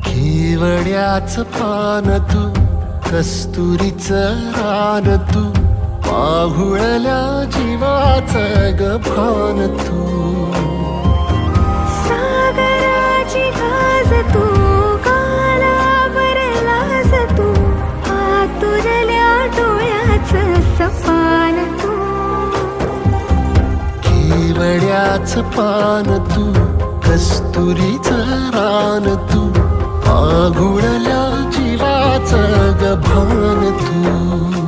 केवड्याच पान तू, कस्तुरीचं रान तू, पाहुळल्या जीवाचं ग भान तू. सागराची गाज तू, कालावरलास तू, आतुरल्या डोळ्याचं सपान तू. केवड्याच पान तू, कस्तुरीचं रान तू, आघुळल्या जीवाचं ग भान तू.